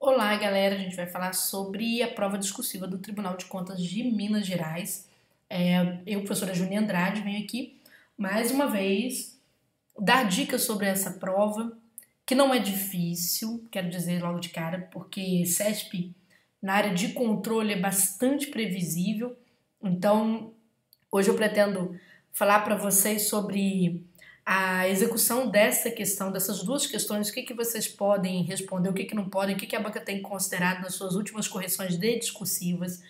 Olá, galera! A gente vai falar sobre a prova discursiva do Tribunal de Contas de Minas Gerais. Eu, professora Júnia Andrade, venho aqui mais uma vez dar dicas sobre essa prova, que não é difícil, quero dizer logo de cara, porque CESP na área de controle é bastante previsível. Então, hoje eu pretendo falar para vocês sobre a execução dessa questão, dessas duas questões, o que vocês podem responder, o que não podem, o que a banca tem considerado nas suas últimas correções de discursivas.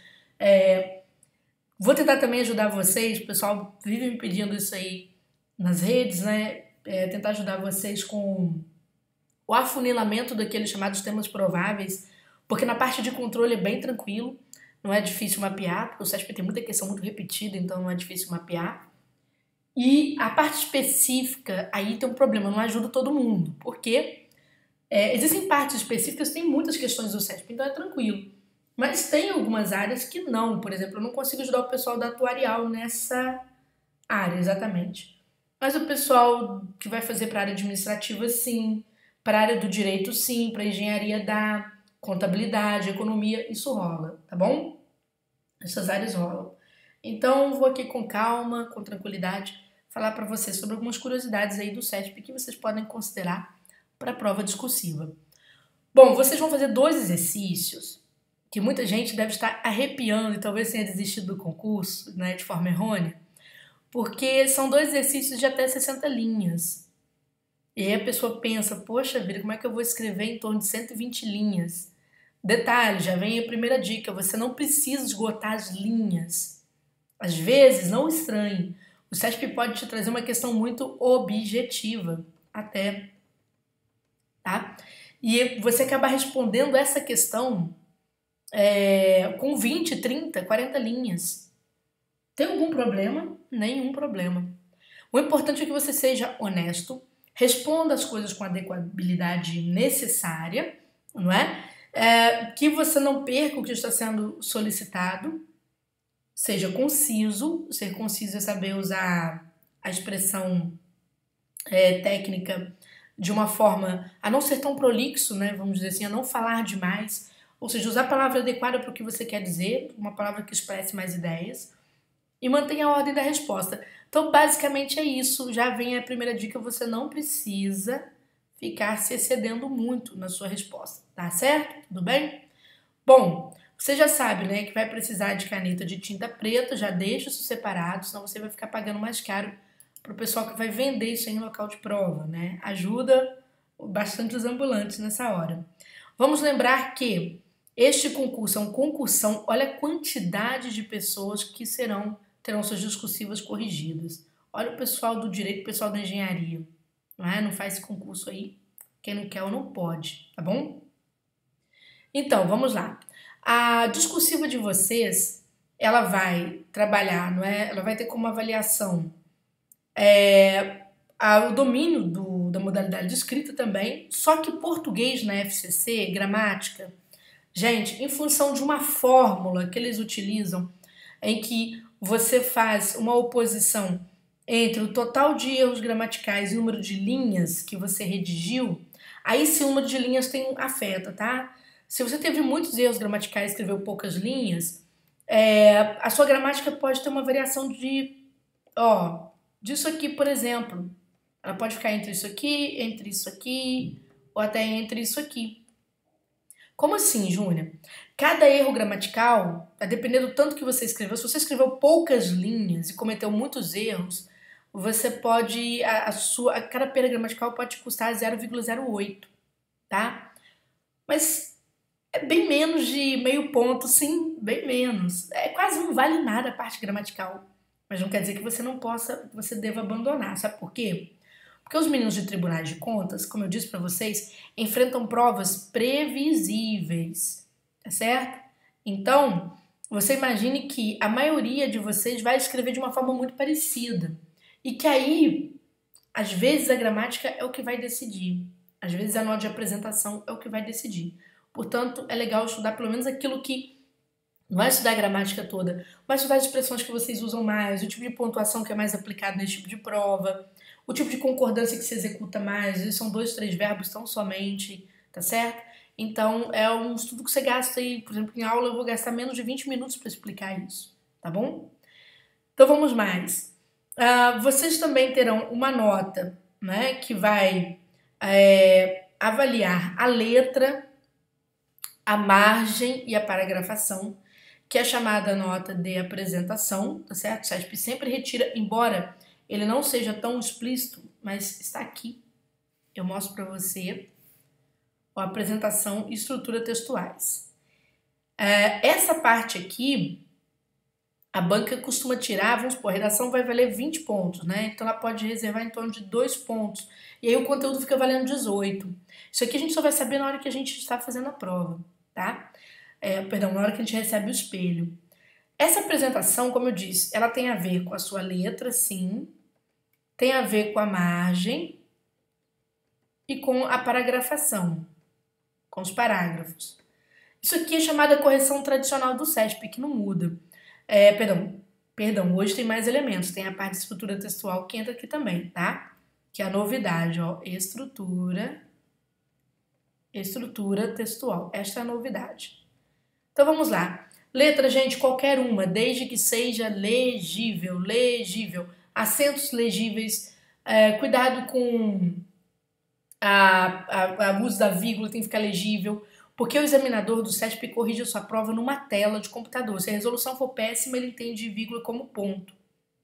Vou tentar também ajudar vocês, o pessoal vive me pedindo isso aí nas redes, né? Tentar ajudar vocês com o afunilamento daqueles chamados temas prováveis, porque na parte de controle é bem tranquilo, não é difícil mapear, porque o CESP tem muita questão muito repetida, então não é difícil mapear. E a parte específica, aí tem um problema, não ajuda todo mundo, porque existem partes específicas, tem muitas questões do CESP, então é tranquilo. Mas tem algumas áreas que não, por exemplo, eu não consigo ajudar o pessoal da atuarial nessa área, exatamente. Mas o pessoal que vai fazer para a área administrativa, sim, para a área do direito, sim, para a engenharia da contabilidade, economia, isso rola, tá bom? Essas áreas rolam. Então, vou aqui com calma, com tranquilidade, falar para vocês sobre algumas curiosidades aí do CESP que vocês podem considerar para a prova discursiva. Bom, vocês vão fazer dois exercícios que muita gente deve estar arrepiando e talvez tenha desistido do concurso, né, de forma errônea, porque são dois exercícios de até 60 linhas. E aí a pessoa pensa, poxa vida, como é que eu vou escrever em torno de 120 linhas? Detalhe, já vem a primeira dica, você não precisa esgotar as linhas. Às vezes, não estranhe, o CESP pode te trazer uma questão muito objetiva, até, tá? E você acaba respondendo essa questão com 20, 30, 40 linhas. Tem algum problema? Nenhum problema. O importante é que você seja honesto, responda as coisas com a adequabilidade necessária, não é? Que você não perca o que está sendo solicitado, seja conciso. Ser conciso é saber usar a expressão técnica de uma forma a não ser tão prolixo, né? Vamos dizer assim, a não falar demais, ou seja, usar a palavra adequada para o que você quer dizer, uma palavra que expresse mais ideias, e mantenha a ordem da resposta. Então, basicamente é isso. Já vem a primeira dica, você não precisa ficar se excedendo muito na sua resposta, tá certo? Tudo bem? Bom, você já sabe, né, que vai precisar de caneta de tinta preta, já deixa isso separado, senão você vai ficar pagando mais caro para o pessoal que vai vender isso aí em local de prova, né? Ajuda bastante os ambulantes nessa hora. Vamos lembrar que este concurso é um concursão, olha a quantidade de pessoas que terão suas discursivas corrigidas. Olha o pessoal do direito, o pessoal da engenharia, não é? Não faz esse concurso aí, quem não quer ou não pode, tá bom? Então, vamos lá. A discursiva de vocês, ela vai trabalhar, não é? Ela vai ter como avaliação o domínio da modalidade de escrita também, só que português na FCC, gramática, gente, em função de uma fórmula que eles utilizam, em que você faz uma oposição entre o total de erros gramaticais e o número de linhas que você redigiu, aí esse número de linhas afeta, tá? Se você teve muitos erros gramaticais e escreveu poucas linhas, a sua gramática pode ter uma variação disso aqui, por exemplo. Ela pode ficar entre isso aqui, ou até entre isso aqui. Como assim, Júnia? Cada erro gramatical, a depender do tanto que você escreveu, se você escreveu poucas linhas e cometeu muitos erros, você pode, cada perda gramatical pode te custar 0,08, tá? Mas é bem menos de meio ponto, sim, bem menos. Quase não vale nada a parte gramatical. Mas não quer dizer que você deva abandonar. Sabe por quê? Porque os meninos de tribunais de contas, como eu disse para vocês, enfrentam provas previsíveis, tá certo? Então, você imagine que a maioria de vocês vai escrever de uma forma muito parecida. E que aí, às vezes, a gramática é o que vai decidir. Às vezes, a nota de apresentação é o que vai decidir. Portanto, é legal estudar pelo menos aquilo que não vai estudar a gramática toda, vai estudar as expressões que vocês usam mais, o tipo de pontuação que é mais aplicado nesse tipo de prova, o tipo de concordância que se executa mais, são 2, 3 verbos tão somente, tá certo? Então, é um estudo que você gasta aí, por exemplo, em aula eu vou gastar menos de 20 minutos para explicar isso, tá bom? Então, vamos mais. Vocês também terão uma nota, né, que vai avaliar a letra, a margem e a paragrafação, que é chamada nota de apresentação, tá certo? O SESP sempre retira, embora ele não seja tão explícito, mas está aqui. Eu mostro para você a apresentação e estrutura textuais. Essa parte aqui, a banca costuma tirar, vamos supor, a redação vai valer 20 pontos, né? Então ela pode reservar em torno de 2 pontos. E aí o conteúdo fica valendo 18. Isso aqui a gente só vai saber na hora que a gente está fazendo a prova, tá? Na hora que a gente recebe o espelho. Essa apresentação, como eu disse, ela tem a ver com a sua letra, sim. Tem a ver com a margem e com a paragrafação, com os parágrafos. Isso aqui é chamada correção tradicional do SESP, que não muda. Perdão, hoje tem mais elementos. Tem a parte de estrutura textual que entra aqui também, tá? Que é a novidade, ó. Estrutura textual. Esta é a novidade. Então vamos lá. Letra, gente, qualquer uma, desde que seja legível. Acentos legíveis. Cuidado com a uso da vírgula, tem que ficar legível. Porque o examinador do SESP corrige a sua prova numa tela de computador. Se a resolução for péssima, ele entende vírgula como ponto,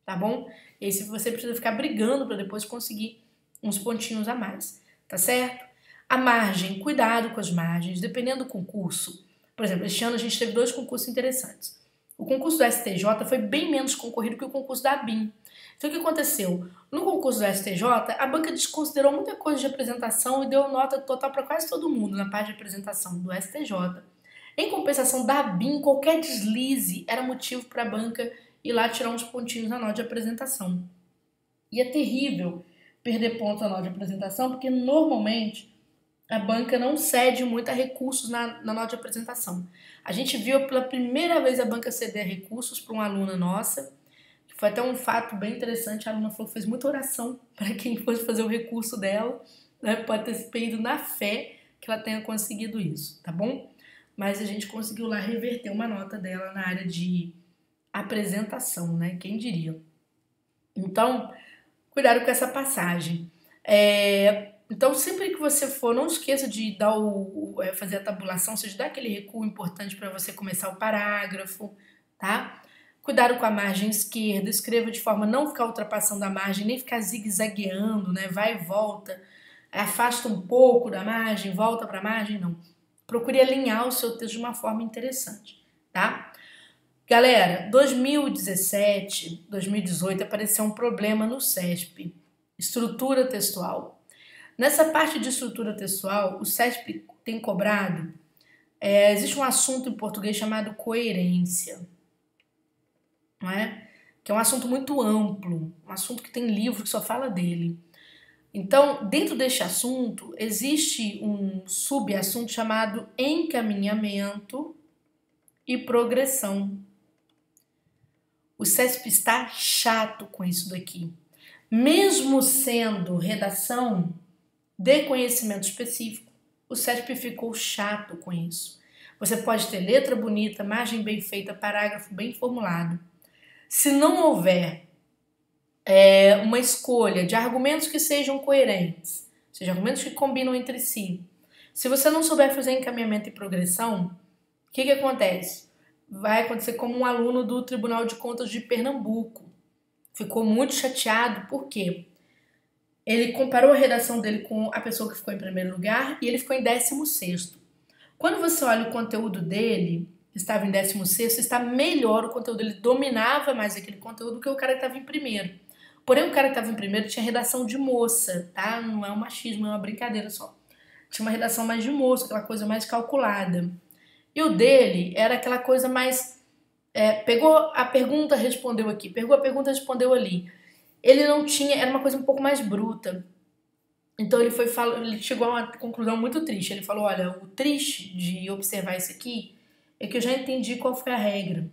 tá bom? E aí você precisa ficar brigando para depois conseguir uns pontinhos a mais, tá certo? A margem, cuidado com as margens, dependendo do concurso. Por exemplo, este ano a gente teve 2 concursos interessantes. O concurso do STJ foi bem menos concorrido que o concurso da ABIN. Então o que aconteceu? No concurso do STJ, a banca desconsiderou muita coisa de apresentação e deu nota total para quase todo mundo na parte de apresentação do STJ. Em compensação da ABIN, qualquer deslize era motivo para a banca ir lá tirar uns pontinhos na nota de apresentação. E é terrível perder ponto na nota de apresentação, porque normalmente a banca não cede muito a recursos na nota de apresentação. A gente viu pela primeira vez a banca ceder recursos para uma aluna nossa. Foi até um fato bem interessante, a aluna falou que fez muita oração para quem fosse fazer o recurso dela, né? Pode ter ido na fé que ela tenha conseguido isso, tá bom? Mas a gente conseguiu lá reverter uma nota dela na área de apresentação, né? Quem diria? Então, cuidado com essa passagem. Então, sempre que você for, não esqueça de dar fazer a tabulação, ou seja, dar aquele recuo importante para você começar o parágrafo, tá? Cuidado com a margem esquerda, escreva de forma a não ficar ultrapassando a margem, nem ficar zigue-zagueando, né? Vai e volta, afasta um pouco da margem, volta para a margem, não. Procure alinhar o seu texto de uma forma interessante, tá? Galera, 2017, 2018 apareceu um problema no SESP, estrutura textual. Nessa parte de estrutura textual, o SESP tem cobrado, existe um assunto em português chamado coerência, não é? Que é um assunto muito amplo, um assunto que tem livro que só fala dele. Então, dentro deste assunto, existe um subassunto chamado encaminhamento e progressão. O SESP está chato com isso daqui. Mesmo sendo redação de conhecimento específico, o SESP ficou chato com isso. Você pode ter letra bonita, margem bem feita, parágrafo bem formulado. Se não houver uma escolha de argumentos que sejam coerentes, ou seja, argumentos que combinam entre si, se você não souber fazer encaminhamento e progressão, o que acontece? Vai acontecer como um aluno do Tribunal de Contas de Pernambuco. Ficou muito chateado, por quê? Ele comparou a redação dele com a pessoa que ficou em primeiro lugar e ele ficou em 16º. Quando você olha o conteúdo dele, estava em 16º, está melhor o conteúdo, ele dominava mais aquele conteúdo do que o cara que estava em primeiro. Porém, o cara que estava em primeiro tinha redação de moça, tá? Não é um machismo, é uma brincadeira só. Tinha uma redação mais de moça, aquela coisa mais calculada. E o dele era aquela coisa mais... pegou a pergunta, respondeu aqui. Pegou a pergunta, respondeu ali. Ele não tinha... Era uma coisa um pouco mais bruta. Então ele chegou a uma conclusão muito triste. Ele falou, olha, o triste de observar isso aqui é que eu já entendi qual foi a regra.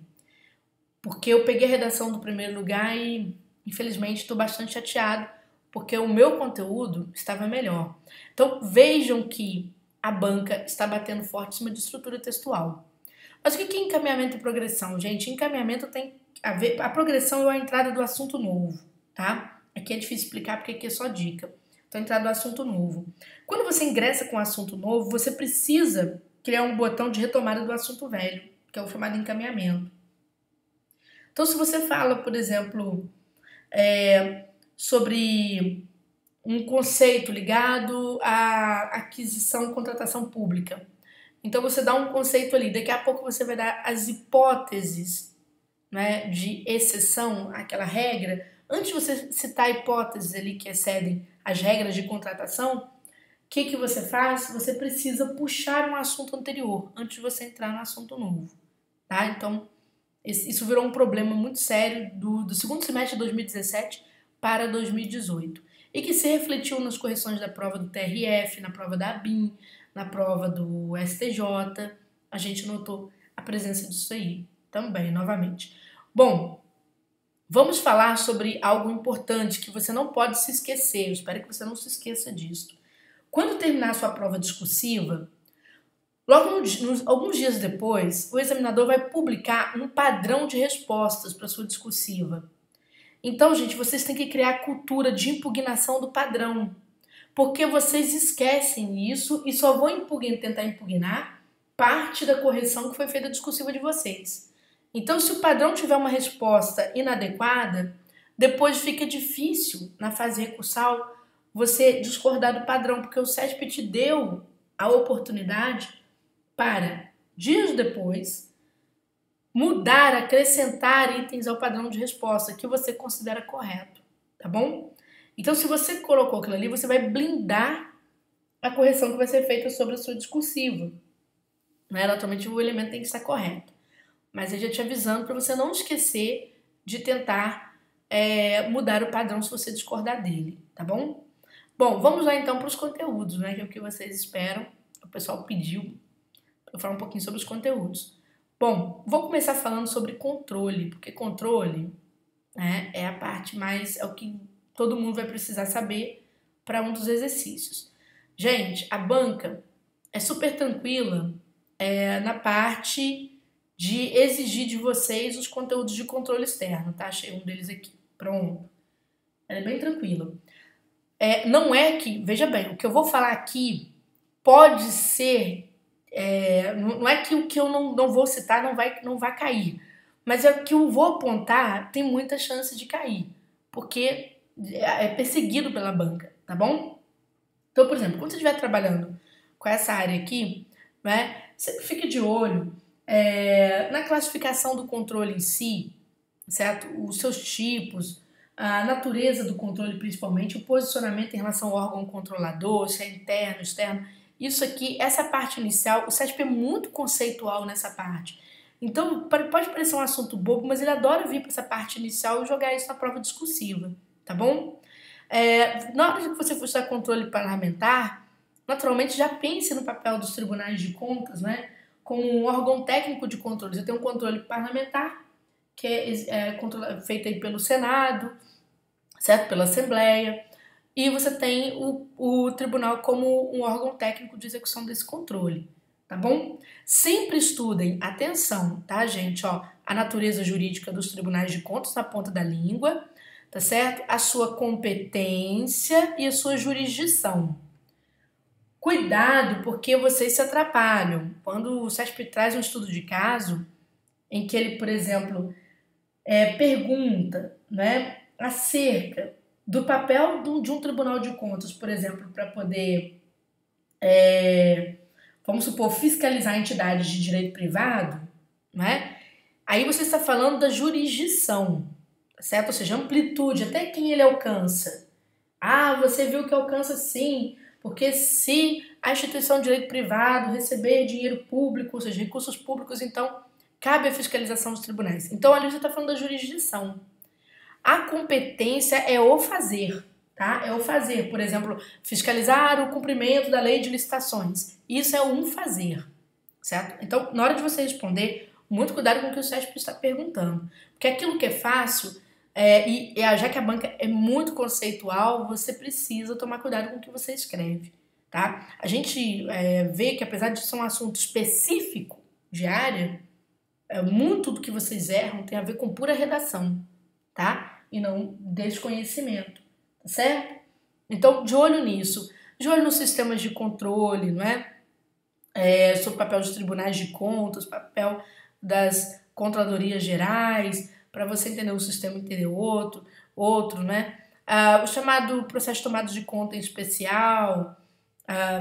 Porque eu peguei a redação do primeiro lugar e, infelizmente, estou bastante chateado porque o meu conteúdo estava melhor. Então, vejam que a banca está batendo forte em cima de estrutura textual. Mas o que é encaminhamento e progressão, gente? Encaminhamento tem a ver... A progressão é a entrada do assunto novo, tá? Aqui é difícil explicar porque aqui é só dica. Então, entrada do assunto novo. Quando você ingressa com um assunto novo, você precisa criar um botão de retomada do assunto velho, que é o chamado encaminhamento. Então, se você fala, por exemplo, sobre um conceito ligado à aquisição e contratação pública, então você dá um conceito ali, daqui a pouco você vai dar as hipóteses, né, de exceção àquela regra. Antes de você citar hipóteses ali que excedem as regras de contratação, o que você faz? Você precisa puxar um assunto anterior antes de você entrar no assunto novo, tá? Então, isso virou um problema muito sério do segundo semestre de 2017 para 2018 e que se refletiu nas correções da prova do TRF, na prova da ABIN, na prova do STJ. A gente notou a presença disso aí também, novamente. Bom, vamos falar sobre algo importante que você não pode se esquecer. Eu espero que você não se esqueça disso. Quando terminar a sua prova discursiva, logo alguns dias depois, o examinador vai publicar um padrão de respostas para a sua discursiva. Então, gente, vocês têm que criar a cultura de impugnação do padrão, porque vocês esquecem isso e só vão tentar impugnar parte da correção que foi feita discursiva de vocês. Então, se o padrão tiver uma resposta inadequada, depois fica difícil, na fase recursal, você discordar do padrão, porque o CESP te deu a oportunidade para, dias depois, mudar, acrescentar itens ao padrão de resposta que você considera correto, tá bom? Então, se você colocou aquilo ali, você vai blindar a correção que vai ser feita sobre a sua discursiva. Né? Naturalmente, o elemento tem que estar correto. Mas eu já te avisando para você não esquecer de tentar mudar o padrão se você discordar dele, tá bom? Bom, vamos lá então para os conteúdos, né? Que é o que vocês esperam. O pessoal pediu para eu falar um pouquinho sobre os conteúdos. Bom, vou começar falando sobre controle, porque controle, né, é a parte mais, é o que todo mundo vai precisar saber para um dos exercícios. Gente, a banca é super tranquila na parte de exigir de vocês os conteúdos de controle externo, tá? Achei um deles aqui, pronto. Ela é bem tranquila. Não é que, veja bem, o que eu vou falar aqui pode ser... não é que o que eu não vou citar não vai cair, mas é o que eu vou apontar tem muita chance de cair, porque é perseguido pela banca, tá bom? Então, por exemplo, quando você estiver trabalhando com essa área aqui, né, sempre fique de olho na classificação do controle em si, certo? Os seus tipos, a natureza do controle principalmente, o posicionamento em relação ao órgão controlador, se é interno, externo. Isso aqui, essa parte inicial, o CESP é muito conceitual nessa parte. Então, pode parecer um assunto bobo, mas ele adora vir para essa parte inicial e jogar isso na prova discursiva, tá bom? Na hora que você for estudar controle parlamentar, naturalmente já pense no papel dos tribunais de contas, né? Como um órgão técnico de controle. Você tem um controle parlamentar, que é feito aí pelo Senado, certo? Pela Assembleia. E você tem o tribunal como um órgão técnico de execução desse controle, tá bom? Sempre estudem, atenção, tá, gente? Ó, a natureza jurídica dos tribunais de contas na ponta da língua, tá certo? A sua competência e a sua jurisdição. Cuidado, porque vocês se atrapalham. Quando o CESP traz um estudo de caso, em que ele, por exemplo, pergunta, né, acerca do papel de um tribunal de contas, por exemplo, para poder, vamos supor, fiscalizar entidades de direito privado, né? Aí você está falando da jurisdição, certo? Ou seja, amplitude, até quem ele alcança. Ah, você viu que alcança sim, porque se a instituição de direito privado receber dinheiro público, ou seja, recursos públicos, então cabe a fiscalização dos tribunais. Então ali você está falando da jurisdição. A competência é o fazer, tá? É o fazer, por exemplo, fiscalizar o cumprimento da lei de licitações. Isso é um fazer, certo? Então, na hora de você responder, muito cuidado com o que o CESP está perguntando. Porque aquilo que é fácil, já que a banca é muito conceitual, você precisa tomar cuidado com o que você escreve, tá? A gente vê que apesar de ser um assunto específico de área, muito do que vocês erram tem a ver com pura redação, tá? E não desconhecimento, tá certo? Então, de olho nisso. De olho nos sistemas de controle, não é? Sobre o papel dos tribunais de contas, papel das controladorias gerais, para você entender um sistema e entender outro, né? O chamado processo de tomada de conta em especial,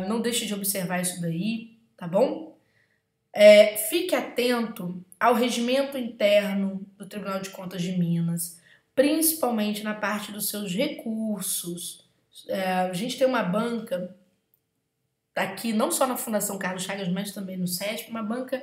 não deixe de observar isso daí, tá bom? Fique atento ao regimento interno do Tribunal de Contas de Minas, principalmente na parte dos seus recursos. A gente tem uma banca aqui, não só na Fundação Carlos Chagas, mas também no SESP, uma banca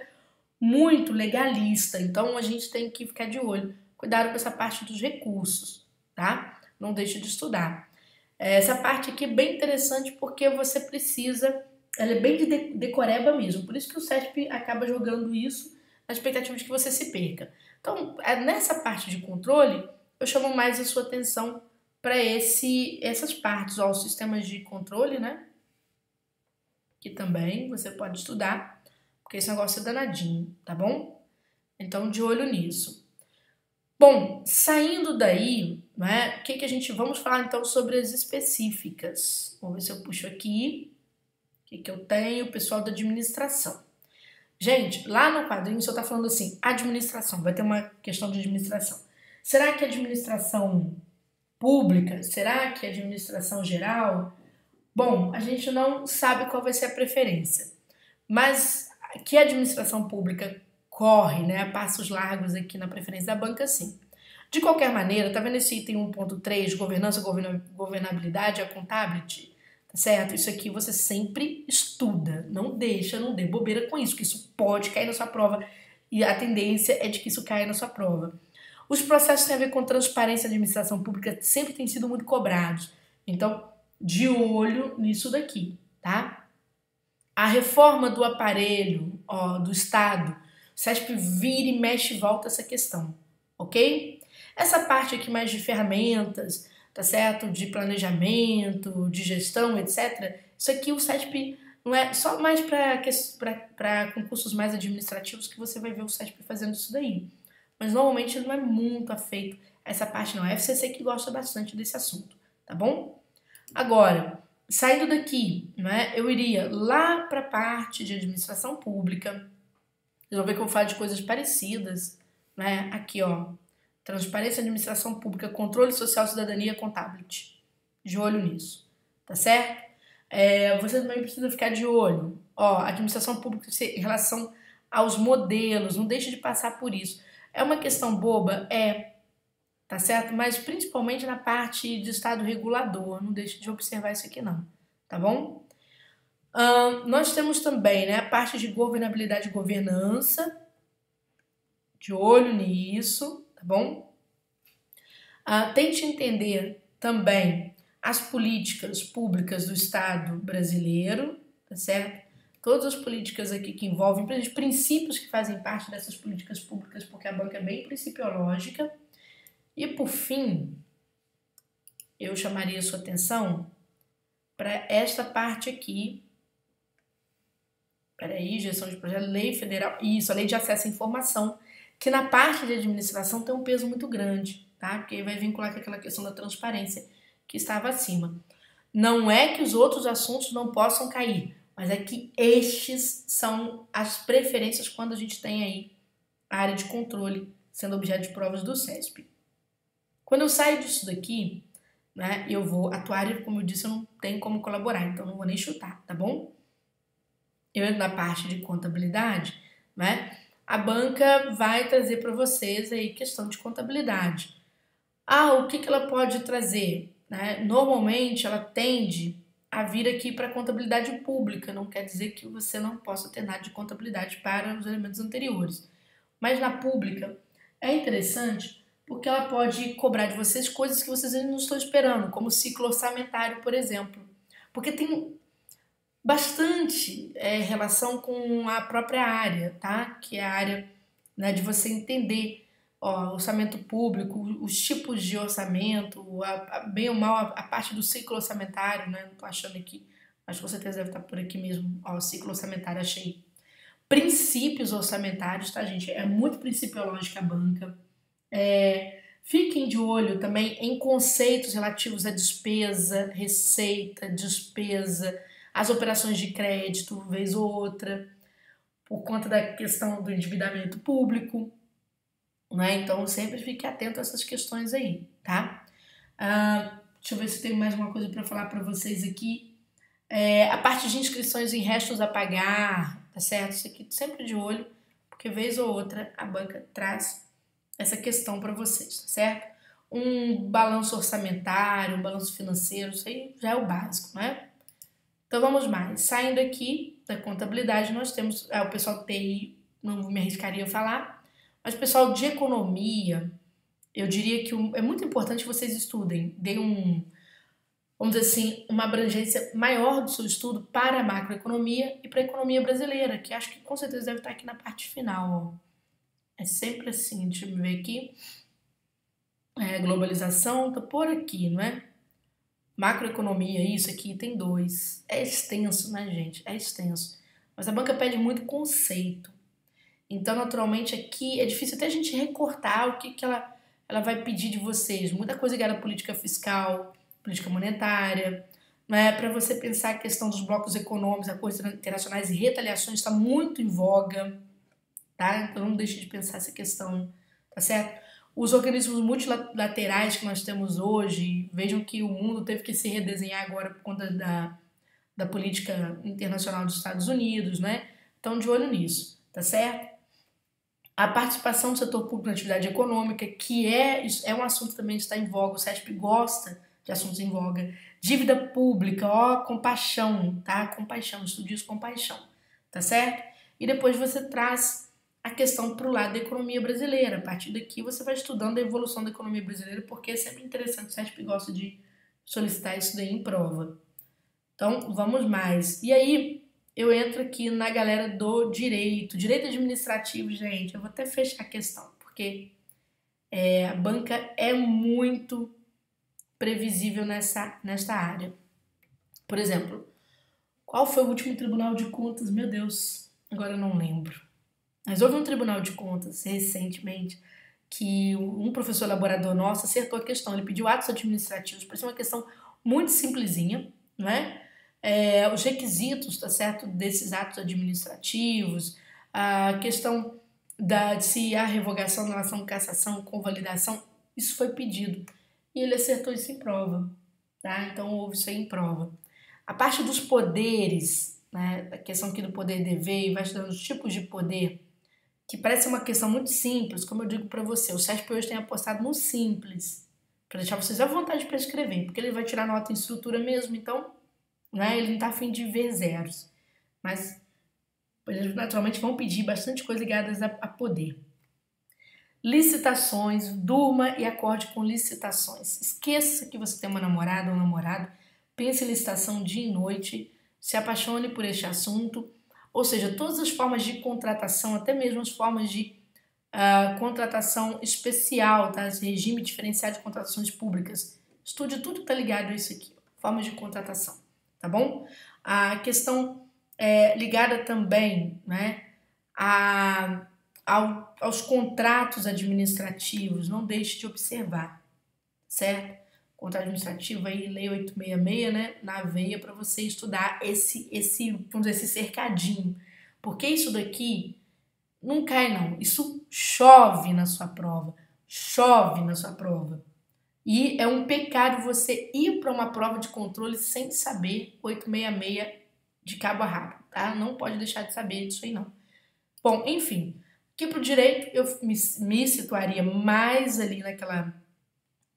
muito legalista. Então a gente tem que ficar de olho. Cuidado com essa parte dos recursos, tá? Não deixe de estudar. Essa parte aqui é bem interessante porque você precisa, ela é bem de decoreba mesmo. Por isso que o SESP acaba jogando isso na expectativa de que você se perca. Então, nessa parte de controle, eu chamo mais a sua atenção para essas partes, ó, os sistemas de controle, né? Que também você pode estudar, porque esse negócio é danadinho, tá bom? Então, de olho nisso. Bom, saindo daí, né, vamos falar então sobre as específicas. Vamos ver se eu puxo aqui. O que eu tenho? Pessoal da administração. Gente, lá no quadrinho só tá falando assim, administração, vai ter uma questão de administração. Será que é administração pública? Será que é administração geral? Bom, a gente não sabe qual vai ser a preferência, mas que a administração pública corre, né, a passos largos aqui na preferência da banca, sim. De qualquer maneira, tá vendo esse item 1.3, governança, governabilidade, accountability, tá certo? Isso aqui você sempre estuda, não dê bobeira com isso, que isso pode cair na sua prova e a tendência é de que isso caia na sua prova. Os processos têm a ver com transparência, a administração pública sempre têm sido muito cobrados, então de olho nisso daqui, tá? A reforma do aparelho, do Estado, o SESP vira e mexe e volta essa questão, ok? Essa parte aqui mais de ferramentas, tá certo? De planejamento, de gestão, etc. Isso aqui o SESP não é só mais para concursos mais administrativos que você vai ver o SESP fazendo isso daí. Mas normalmente ele não é muito afeito a essa parte não. É a FCC que gosta bastante desse assunto, tá bom? Agora, saindo daqui, né, eu iria lá para a parte de administração pública. Vocês vão ver que eu falo de coisas parecidas, né? Aqui, ó, transparência, administração pública, controle social, cidadania, accountability. De olho nisso, tá certo? Você também precisa ficar de olho. Administração pública em relação aos modelos, não deixe de passar por isso. É uma questão boba? Tá certo? Mas principalmente na parte de estado regulador, não deixe de observar isso aqui não, tá bom? Nós temos também, né, a parte de governabilidade e governança, de olho nisso, tá bom? Tente entender também as políticas públicas do Estado brasileiro, tá certo? Todas as políticas aqui que envolvem, princípios que fazem parte dessas políticas públicas, porque a banca é bem principiológica. E, por fim, eu chamaria a sua atenção para esta parte aqui. Peraí, gestão de projeto, lei federal. Isso, a lei de acesso à informação, que na parte de administração tem um peso muito grande, tá? Porque vai vincular com aquela questão da transparência que estava acima. Não é que os outros assuntos não possam cair, mas é que estes são as preferências quando a gente tem aí a área de controle sendo objeto de provas do SESP. Quando eu saio disso daqui, né, eu vou atuar e, como eu disse, eu não tenho como colaborar, então não vou nem chutar, tá bom? Eu entro na parte de contabilidade, né? A banca vai trazer para vocês aí questão de contabilidade. O que ela pode trazer? Né? Normalmente ela tende a vir aqui para a contabilidade pública, não quer dizer que você não possa ter nada de contabilidade para os elementos anteriores. Mas na pública é interessante porque ela pode cobrar de vocês coisas que vocês ainda não estão esperando, como ciclo orçamentário, por exemplo. Porque tem bastante relação com a própria área, tá? Que é a área, né, de você entender orçamento público, os tipos de orçamento, bem ou mal a parte do ciclo orçamentário, né? Não tô achando aqui acho que com certeza deve estar por aqui mesmo, ó, ciclo orçamentário, achei. Princípios orçamentários, tá, gente? É muito principiológica a banca. Fiquem de olho também em conceitos relativos à despesa, receita, despesa, as operações de crédito, vez ou outra, por conta da questão do endividamento público, né? Então sempre fique atento a essas questões aí, tá? Deixa eu ver se tem mais uma coisa para falar para vocês aqui. A parte de inscrições em restos a pagar, tá certo? Isso aqui sempre de olho, porque vez ou outra a banca traz essa questão para vocês, tá certo? Um balanço orçamentário, um balanço financeiro, isso aí já é o básico, né? Então vamos mais. Saindo aqui da contabilidade, nós temos o pessoal do TI, não me arriscaria a falar, mas o pessoal de economia, eu diria que é muito importante que vocês estudem, deem vamos dizer assim, uma abrangência maior do seu estudo para a macroeconomia e para a economia brasileira, que acho que com certeza deve estar aqui na parte final, ó. É sempre assim, deixa eu ver aqui. Globalização, tá por aqui, não é? Macroeconomia, isso aqui, tem 2. É extenso, né, gente? É extenso. Mas a banca pede muito conceito. Então, naturalmente, aqui é difícil até a gente recortar o que ela vai pedir de vocês. Muita coisa ligada à política fiscal, política monetária, né? Para você pensar a questão dos blocos econômicos, acordos internacionais e retaliações está muito em voga, tá? Então não deixe de pensar essa questão, tá certo? Os organismos multilaterais que nós temos hoje, vejam que o mundo teve que se redesenhar agora por conta da política internacional dos Estados Unidos, né? Então, de olho nisso, tá certo? A participação do setor público na atividade econômica, que é um assunto também que está em voga, o CESP gosta de assuntos em voga. Dívida pública, ó, compaixão, tá? Compaixão, estude isso com paixão, tá certo? E depois você traz a questão para o lado da economia brasileira. A partir daqui você vai estudando a evolução da economia brasileira, porque é sempre interessante, o CESP gosta de solicitar isso daí em prova. Então, vamos mais. E aí, eu entro aqui na galera do direito. Direito administrativo, gente, eu vou até fechar a questão, porque a banca é muito previsível nesta área. Por exemplo, qual foi o último Tribunal de Contas? Meu Deus, agora eu não lembro. Mas houve um Tribunal de Contas recentemente que um professor elaborador nosso acertou a questão. Ele pediu atos administrativos, para ser uma questão muito simplesinha, não é? Os requisitos, tá certo, desses atos administrativos, a questão de se há revogação, anulação, cassação, convalidação, isso foi pedido. E ele acertou isso em prova, tá? Então houve isso aí em prova. A parte dos poderes, né, a questão aqui do poder dever, e vai estudando os tipos de poder, que parece uma questão muito simples, como eu digo para você, o CESP hoje tem apostado no simples, para deixar vocês à vontade para escrever, porque ele vai tirar nota em estrutura mesmo, então, né, ele não está a fim de ver zeros. Mas eles naturalmente vão pedir bastante coisa ligada a poder. Licitações, durma e acorde com licitações. Esqueça que você tem uma namorada ou um namorado, pense em licitação dia e noite, se apaixone por este assunto, ou seja, todas as formas de contratação, até mesmo as formas de contratação especial, tá? Esse regime diferenciado de contratações públicas. Estude tudo que está ligado a isso aqui, formas de contratação, tá bom? A questão ligada também, né, aos contratos administrativos, não deixe de observar, certo? Contrato administrativo aí, Lei 866, né, na veia para você estudar vamos dizer, esse cercadinho, porque isso daqui não cai não, isso chove na sua prova, e é um pecado você ir para uma prova de controle sem saber 866 de cabo a rabo, tá? Não pode deixar de saber disso aí não. Bom, enfim, aqui para o direito eu me situaria mais ali naquela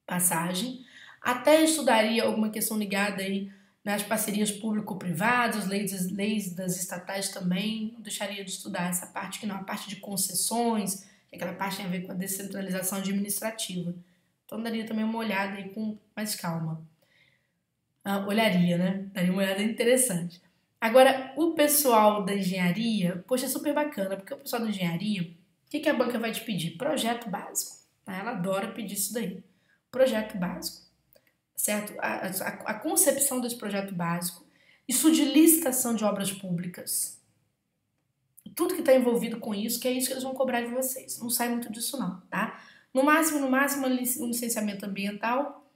passagem, até estudaria alguma questão ligada aí nas parcerias público-privadas, leis das estatais também, não deixaria de estudar essa parte que não, a parte de concessões, que aquela parte tem a ver com a descentralização administrativa. Então daria também uma olhada aí com mais calma. Olharia, né? Daria uma olhada interessante. Agora, o pessoal da engenharia, poxa, é super bacana, porque o pessoal da engenharia, o que a banca vai te pedir? Projeto básico. Ela adora pedir isso daí. Projeto básico, certo? A concepção desse projeto básico, Isso de licitação de obras públicas. Tudo que está envolvido com isso, que é isso que eles vão cobrar de vocês. Não sai muito disso não, tá? No máximo, um licenciamento ambiental,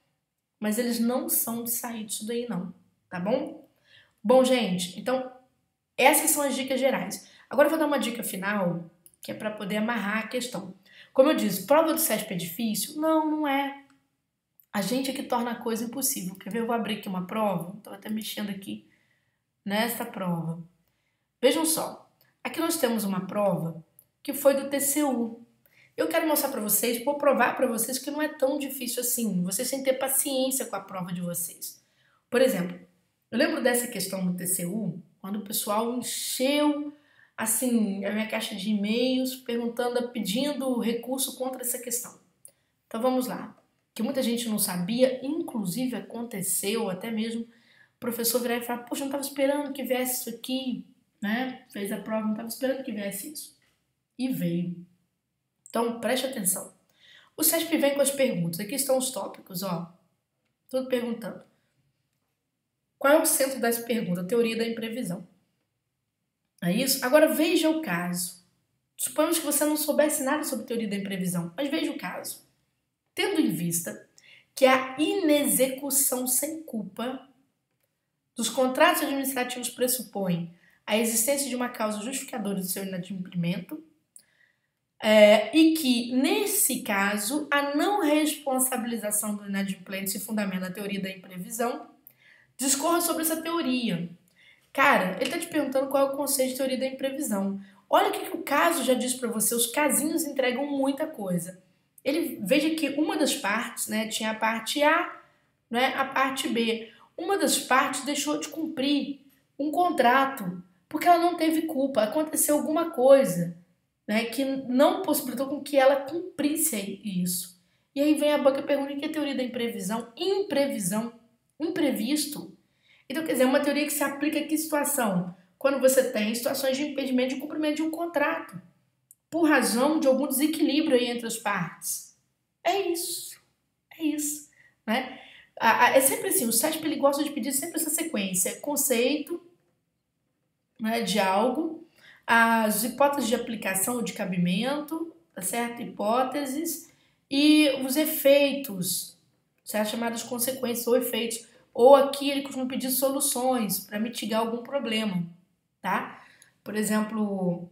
mas eles não são de sair disso daí não, tá bom? Bom, gente, então essas são as dicas gerais. Agora eu vou dar uma dica final, que é para poder amarrar a questão. Como eu disse, prova do CESP é difícil? Não, não é. A gente é que torna a coisa impossível. Quer ver? Eu vou abrir aqui uma prova. Estou até mexendo aqui nessa prova. Vejam só. Aqui nós temos uma prova que foi do TCU. Eu quero mostrar para vocês, vou provar para vocês que não é tão difícil assim. Vocês têm que ter paciência com a prova de vocês. Por exemplo, eu lembro dessa questão no TCU, quando o pessoal encheu assim a minha caixa de e-mails pedindo recurso contra essa questão. Então vamos lá. Que muita gente não sabia, inclusive aconteceu até mesmo o professor virar e falar: poxa, eu não estava esperando que viesse isso aqui, né? Fez a prova, não estava esperando que viesse isso. E veio. Então preste atenção. O CESP vem com as perguntas. Aqui estão os tópicos, ó. Tudo perguntando. Qual é o centro das perguntas? A teoria da imprevisão. É isso? Agora veja o caso. Suponhamos que você não soubesse nada sobre teoria da imprevisão, mas veja o caso. Tendo em vista que a inexecução sem culpa dos contratos administrativos pressupõe a existência de uma causa justificadora do seu inadimplemento, e que, nesse caso, a não responsabilização do inadimplente se fundamenta na teoria da imprevisão, discorra sobre essa teoria. Cara, ele está te perguntando qual é o conceito de teoria da imprevisão. Olha o que o caso já diz para você, os casinhos entregam muita coisa. Veja que uma das partes, né, tinha a parte A, né, a parte B. Uma das partes deixou de cumprir um contrato, porque ela não teve culpa, aconteceu alguma coisa, né, que não possibilitou com que ela cumprisse isso. E aí vem a banca e pergunta: o que é a teoria da imprevisão? Imprevisão, imprevisto. Então, quer dizer, é uma teoria que se aplica a que situação? Quando você tem situações de impedimento de cumprimento de um contrato, por razão de algum desequilíbrio aí entre as partes. É isso, né? É sempre assim, o CESP ele gosta de pedir sempre essa sequência: conceito, né, de algo, as hipóteses de aplicação ou de cabimento, tá certo? Hipóteses e os efeitos, certo? Chamadas consequências ou efeitos. Ou aqui ele costuma pedir soluções para mitigar algum problema, tá? Por exemplo,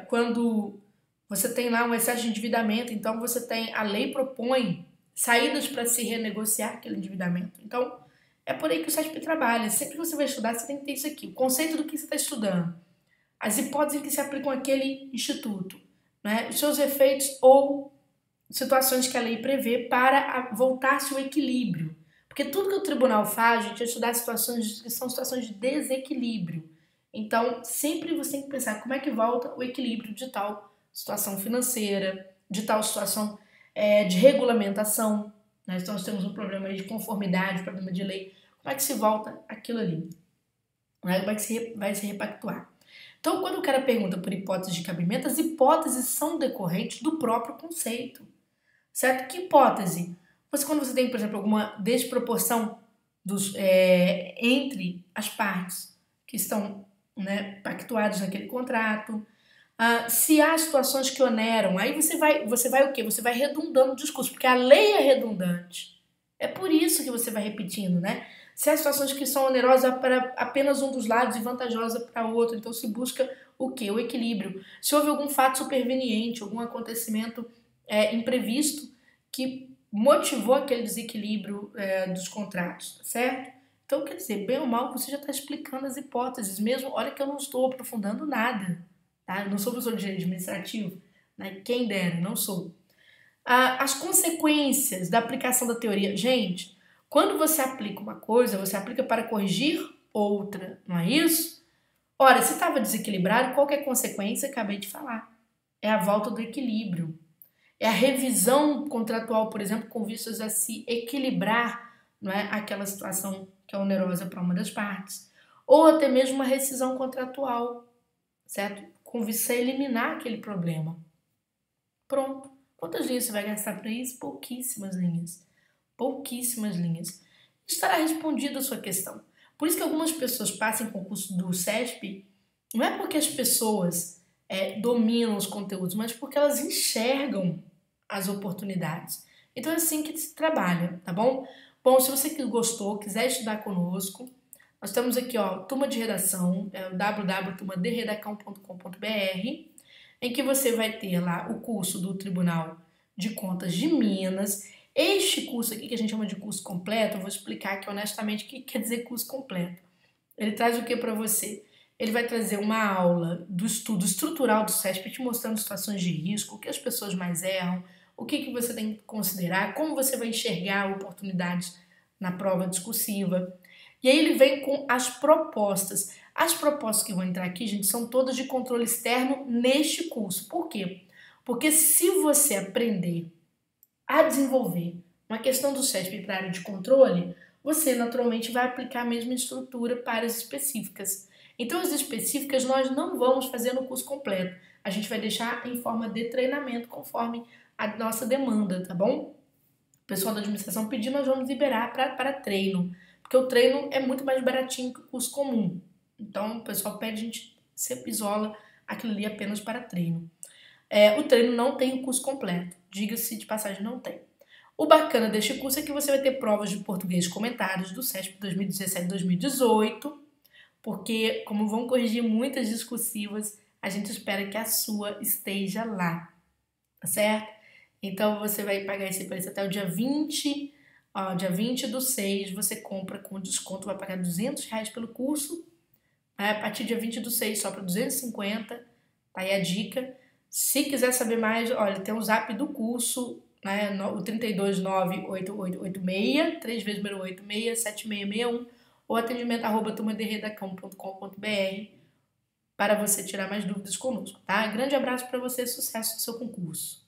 quando você tem lá um excesso de endividamento, então a lei propõe saídas para se renegociar aquele endividamento. Então, é por aí que o CESP trabalha. Sempre que você vai estudar, você tem que ter isso aqui: o conceito do que você está estudando, as hipóteses que se aplicam àquele instituto, né? Os seus efeitos ou situações que a lei prevê para voltar-se o equilíbrio. Porque tudo que o tribunal faz, gente, é estudar situações que são situações de desequilíbrio. Então, sempre você tem que pensar como é que volta o equilíbrio de tal situação financeira, de tal situação de regulamentação, né? Então, nós temos um problema aí de conformidade, um problema de lei. Como é que se volta aquilo ali? Né? Como é que vai se repactuar? Então, quando o cara pergunta por hipótese de cabimento, as hipóteses são decorrentes do próprio conceito. Certo? Que hipótese? Quando você tem, por exemplo, alguma desproporção entre as partes que estão, né, pactuadas naquele contrato, se há situações que oneram, aí você vai o quê? Você vai redundando o discurso, porque a lei é redundante. É por isso que você vai repetindo, né? Se há situações que são onerosas para apenas um dos lados e vantajosas para o outro, então se busca o quê? O equilíbrio. Se houve algum fato superveniente, algum acontecimento imprevisto que motivou aquele desequilíbrio dos contratos, tá certo? Então, quer dizer, bem ou mal, você já está explicando as hipóteses mesmo. Olha que eu não estou aprofundando nada, tá? Eu não sou professor de direito administrativo, né? Quem dera, não sou. As consequências da aplicação da teoria. Gente, quando você aplica uma coisa, você aplica para corrigir outra, não é isso? Ora, se estava desequilibrado, qual que é a consequência? Acabei de falar. É a volta do equilíbrio. É a revisão contratual, por exemplo, com vistas a se equilibrar, não é, aquela situação que é onerosa para uma das partes. Ou até mesmo uma rescisão contratual, certo? Com vista a eliminar aquele problema. Pronto. Quantas linhas você vai gastar para isso? Pouquíssimas linhas. Pouquíssimas linhas. Estará respondida a sua questão. Por isso que algumas pessoas passam em concurso do CESP, não é porque as pessoas dominam os conteúdos, mas porque elas enxergam as oportunidades. Então é assim que se trabalha, tá bom? Bom, se você gostou, quiser estudar conosco, nós temos aqui, ó, turma de redação, o www.turmaderedacão.com.br, em que você vai ter lá o curso do Tribunal de Contas de Minas. Este curso aqui, que a gente chama de curso completo, eu vou explicar aqui honestamente o que quer dizer curso completo. Ele traz o que para você? Ele vai trazer uma aula do estudo estrutural do CESP, te mostrando situações de risco, o que as pessoas mais erram, o que você tem que considerar, como você vai enxergar oportunidades na prova discursiva. E aí ele vem com as propostas. As propostas que vão entrar aqui, gente, são todas de controle externo neste curso. Por quê? Porque se você aprender a desenvolver uma questão do CESP para a área de controle, você naturalmente vai aplicar a mesma estrutura para as específicas. Então, as específicas nós não vamos fazer no curso completo. A gente vai deixar em forma de treinamento conforme a nossa demanda, tá bom? O pessoal da administração pedir, nós vamos liberar para treino. Porque o treino é muito mais baratinho que o curso comum. Então, o pessoal pede, a gente sempre isola aquilo ali apenas para treino. O treino não tem o curso completo. Diga-se de passagem, não tem. O bacana deste curso é que você vai ter provas de português comentados do CESP 2017 e 2018, porque, como vão corrigir muitas discursivas, a gente espera que a sua esteja lá, tá certo? Então, você vai pagar esse preço até o dia 20, dia 20/6, você compra com desconto, vai pagar R$200 pelo curso, a partir do dia 20/6 só para 250, tá aí a dica. Se quiser saber mais, olha, tem o zap do curso, né, o 3298886, 3 vezes número 86, 7661, ou atendimento@turmaderedacão.com.br para você tirar mais dúvidas conosco, tá? Grande abraço para você, sucesso no seu concurso.